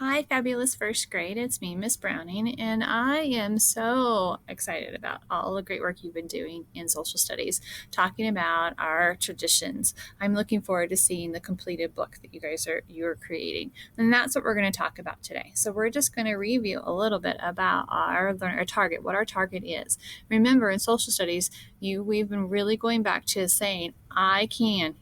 Hi, fabulous first grade. It's me, Miss Browning, and I am so excited about all the great work you've been doing in social studies, talking about our traditions. I'm looking forward to seeing the completed book that you're creating, and that's what we're going to talk about today. So we're just going to review a little bit about our target, what our target is. Remember, in social studies, we've been really going back to saying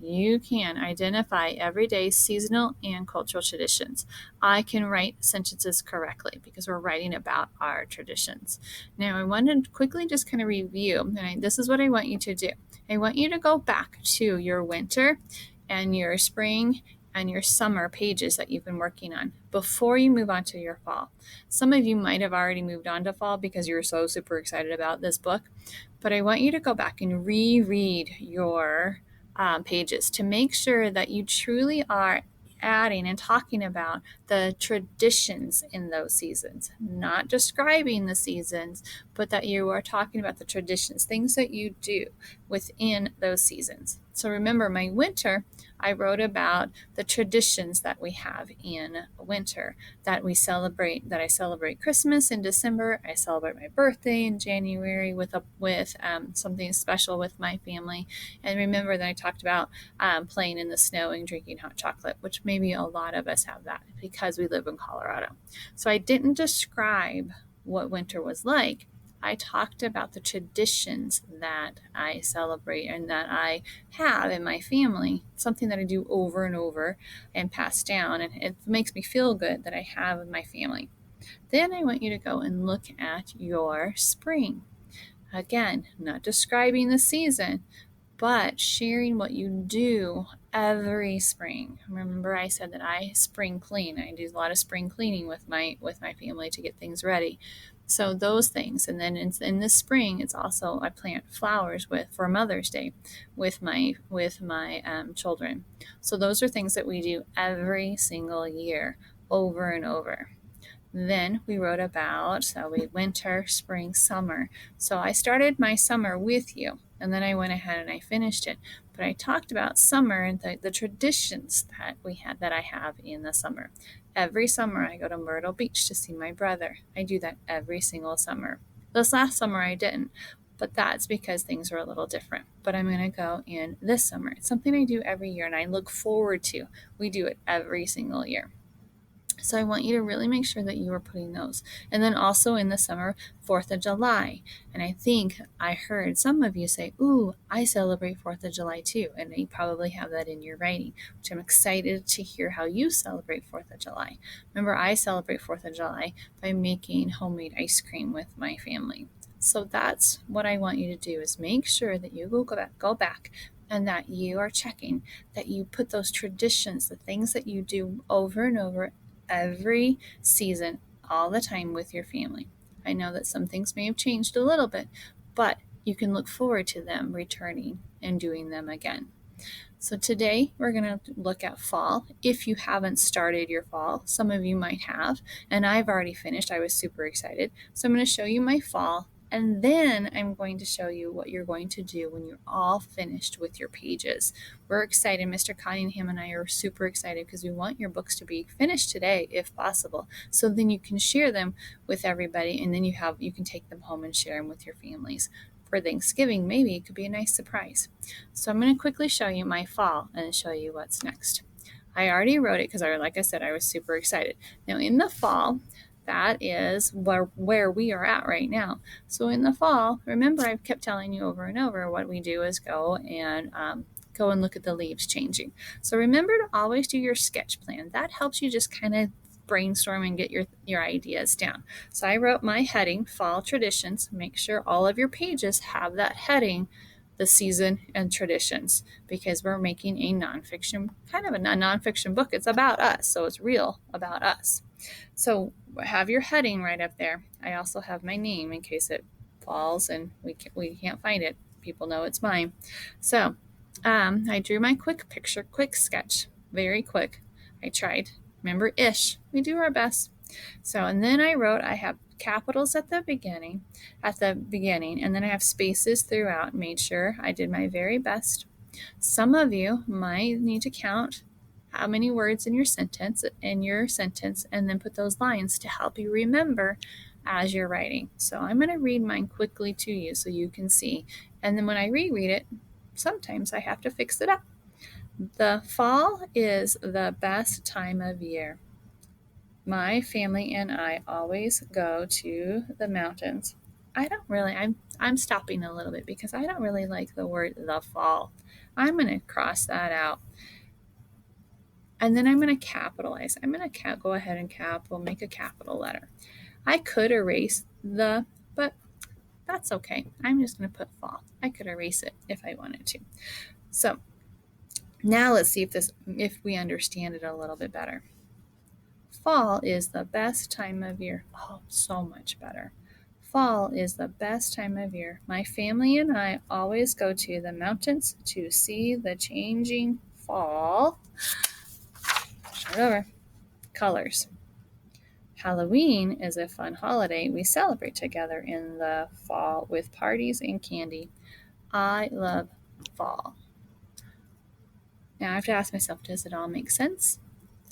you can identify everyday seasonal and cultural traditions. I can write sentences correctly because we're writing about our traditions. Now, I want to quickly just kind of review, and this is what I want you to do. I want you to go back to your winter and your spring and your summer pages that you've been working on before you move on to your fall. Some of you might have already moved on to fall because you're so super excited about this book, but I want you to go back and reread your pages to make sure that you truly are adding and talking about the traditions in those seasons, not describing the seasons, but that you are talking about the traditions, things that you do within those seasons. So remember, my winter, I wrote about the traditions that we have in winter, that I celebrate Christmas in December, I celebrate my birthday in January with something special with my family. And remember that I talked about playing in the snow and drinking hot chocolate, which maybe a lot of us have that because we live in Colorado. So I didn't describe what winter was like. I talked about the traditions that I celebrate and that I have in my family, something that I do over and over and pass down. And it makes me feel good that I have in my family. Then I want you to go and look at your spring. Again, not describing the season, but sharing what you do every spring. Remember, I said that I spring clean. I do a lot of spring cleaning with my family to get things ready. So those things, and then in the spring, it's also I plant flowers for Mother's Day with my children. So those are things that we do every single year, over and over. Then we wrote about winter, spring, summer. So I started my summer with you, and then I went ahead and I finished it. But I talked about summer and the traditions that I have in the summer. Every summer I go to Myrtle Beach to see my brother. I do that every single summer. This last summer I didn't, but that's because things are a little different. But I'm going to go in this summer. It's something I do every year and I look forward to. We do it every single year. So I want you to really make sure that you are putting those. And then also in the summer, 4th of July. And I think I heard some of you say, ooh, I celebrate 4th of July too. And you probably have that in your writing, which I'm excited to hear how you celebrate 4th of July. Remember, I celebrate 4th of July by making homemade ice cream with my family. So that's what I want you to do is make sure that you go back and that you are checking, that you put those traditions, the things that you do over and over every season, all the time with your family. I know that some things may have changed a little bit, but you can look forward to them returning and doing them again. So today we're going to look at fall. If you haven't started your fall, some of you might have, and I've already finished. I was super excited. So I'm going to show you my fall, and then I'm going to show you what you're going to do when you're all finished with your pages. We're excited. Mr. Cunningham and I are super excited because we want your books to be finished today if possible. So then you can share them with everybody, and then you can take them home and share them with your families. For Thanksgiving, maybe it could be a nice surprise. So I'm going to quickly show you my fall and show you what's next. I already wrote it because, like I said, I was super excited. Now in the fall, that is where we are at right now. So in the fall, remember I've kept telling you over and over what we do is go and look at the leaves changing. So remember to always do your sketch plan. That helps you just kind of brainstorm and get your ideas down. So I wrote my heading, Fall Traditions. Make sure all of your pages have that heading, the season and traditions, because we're making a nonfiction, kind of a nonfiction book. It's about us, so it's real about us. So have your heading right up there. I also have my name in case it falls and we can't find it. People know it's mine. So I drew my quick sketch, very quick. I tried. Remember, we do our best. So, and then I have capitals at the beginning, and then I have spaces throughout. Made sure I did my very best. Some of you might need to count how many words in your sentence, and then put those lines to help you remember as you're writing. So I'm going to read mine quickly to you so you can see. And then when I reread it, sometimes I have to fix it up. The fall is the best time of year. My family and I always go to the mountains. I'm stopping a little bit because I don't really like the word the fall. I'm going to cross that out. And then I'm going to capitalize. I'm going to go ahead and make a capital letter. I could erase the, but that's okay. I'm just going to put fall. I could erase it if I wanted to. So now let's see if we understand it a little bit better. Fall is the best time of year. Oh, so much better. Fall is the best time of year. My family and I always go to the mountains to see the changing fall. Start over. Colors. Halloween is a fun holiday we celebrate together in the fall with parties and candy. I love fall. Now I have to ask myself, does it all make sense?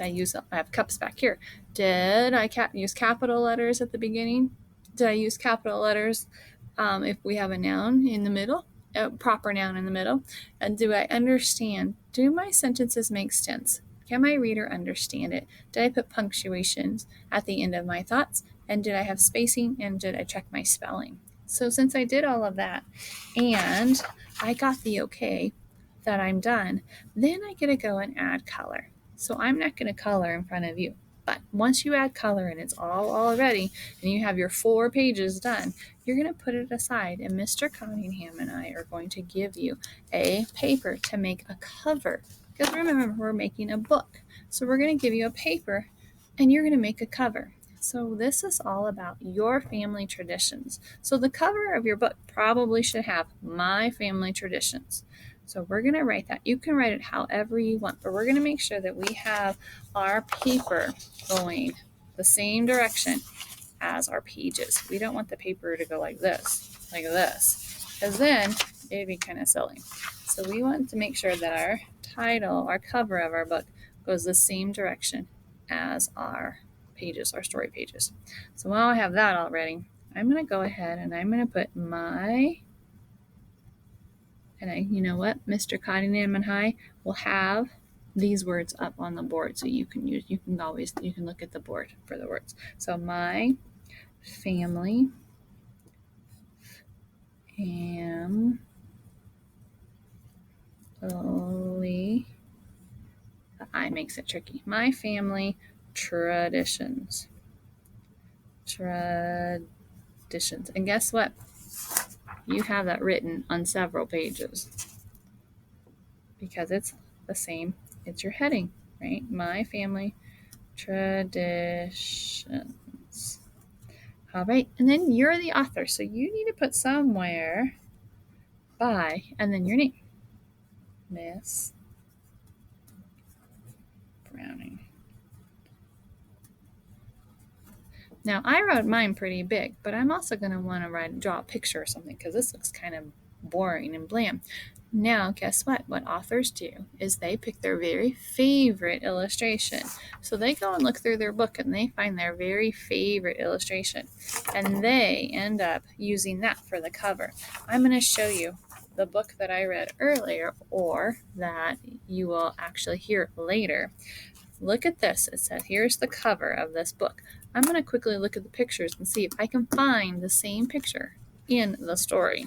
I have cups back here. Did I use capital letters at the beginning? Did I use capital letters if we have a noun in the middle, a proper noun in the middle? And do I understand? Do my sentences make sense? Can my reader understand it? Did I put punctuations at the end of my thoughts? And did I have spacing? And did I check my spelling? So since I did all of that and I got the okay that I'm done, then I get to go and add color. So I'm not going to color in front of you. But once you add color and it's all ready and you have your 4 pages done, you're going to put it aside and Mr. Cunningham and I are going to give you a paper to make a cover. Because remember, we're making a book. So we're going to give you a paper and you're going to make a cover. So this is all about your family traditions. So the cover of your book probably should have my family traditions. So we're going to write that. You can write it however you want, but we're going to make sure that we have our paper going the same direction as our pages. We don't want the paper to go like this, because then it'd be kind of silly. So we want to make sure that our title, our cover of our book goes the same direction as our pages, our story pages. So while I have that all ready, I'm going to go ahead and I'm going to put you know what? Mr. Cunningham and I will have these words up on the board so you can look at the board for the words. So my family the I makes it tricky. My family traditions. And guess what? You have that written on several pages because it's the same. It's your heading, right? My family traditions. All right, and then you're the author, so you need to put somewhere by and then your name. Miss Browning. Now I wrote mine pretty big, but I'm also going to want to draw a picture or something because this looks kind of boring and bland. Now, guess what? What authors do is they pick their very favorite illustration. So they go and look through their book and they find their very favorite illustration. And they end up using that for the cover. I'm going to show you the book that I read earlier or that you will actually hear later. Look at this. It said, here's the cover of this book. I'm going to quickly look at the pictures and see if I can find the same picture in the story.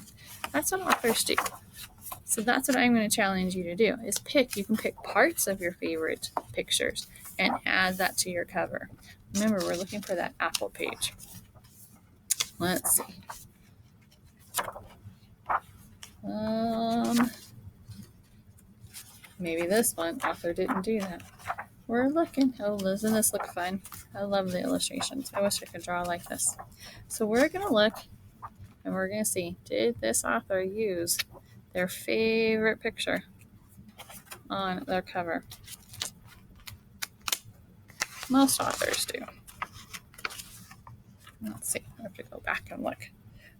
That's what authors do. So that's what I'm going to challenge you to do is you can pick parts of your favorite pictures and add that to your cover. Remember, we're looking for that apple page. Let's see. Maybe this one, author didn't do that. We're looking. Oh, doesn't this look fun? I love the illustrations. I wish I could draw like this. So we're going to look and we're going to see, did this author use their favorite picture on their cover? Most authors do. Let's see. I have to go back and look.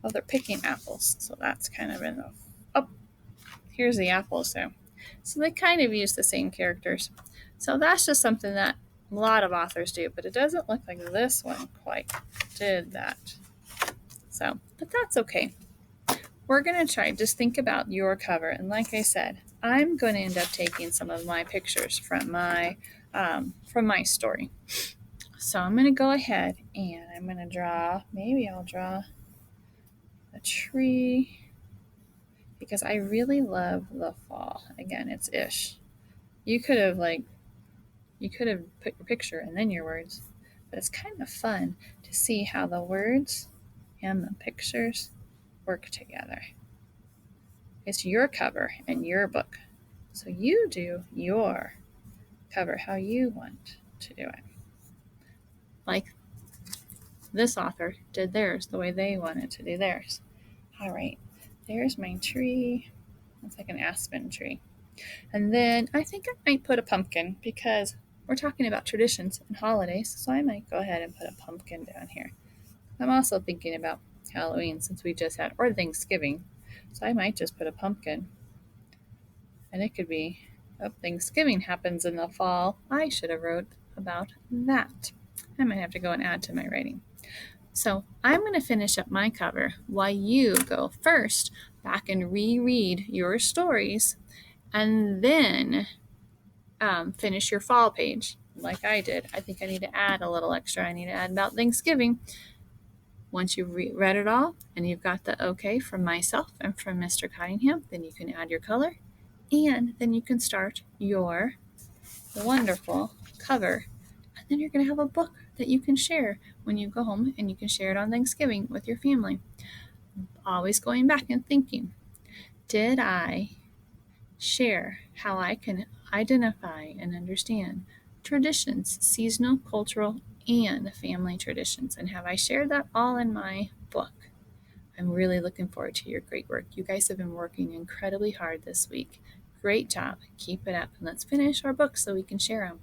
Oh, they're picking apples. So that's kind of in the... Oh, here's the apples there. So they kind of use the same characters. So that's just something that a lot of authors do, but it doesn't look like this one quite did that. So, but that's okay. We're going to try, just think about your cover. And like I said, I'm going to end up taking some of my pictures from my story. So I'm going to go ahead and I'm going to draw, maybe I'll draw a tree because I really love the fall. Again, it's ish. You could have put your picture and then your words, but it's kind of fun to see how the words and the pictures work together. It's your cover and your book. So you do your cover how you want to do it. Like this author did theirs the way they wanted to do theirs. All right, there's my tree. It's like an aspen tree. And then I think I might put a pumpkin because we're talking about traditions and holidays. So I might go ahead and put a pumpkin down here. I'm also thinking about Halloween since we just had, or Thanksgiving. So I might just put a pumpkin. And it could be, oh, Thanksgiving happens in the fall. I should have wrote about that. I might have to go and add to my writing. So I'm going to finish up my cover while you go first back and reread your stories and then finish your fall page like I did. I think I need to add a little extra. I need to add about Thanksgiving. Once you've read it all and you've got the okay from myself and from Mr. Cottingham, then you can add your color and then you can start your wonderful cover. And then you're going to have a book that you can share when you go home and you can share it on Thanksgiving with your family. Always going back and thinking, did I share how I can identify and understand traditions, seasonal, cultural, and family traditions? And have I shared that all in my book? I'm really looking forward to your great work. You guys have been working incredibly hard this week. Great job. Keep it up. And let's finish our books so we can share them.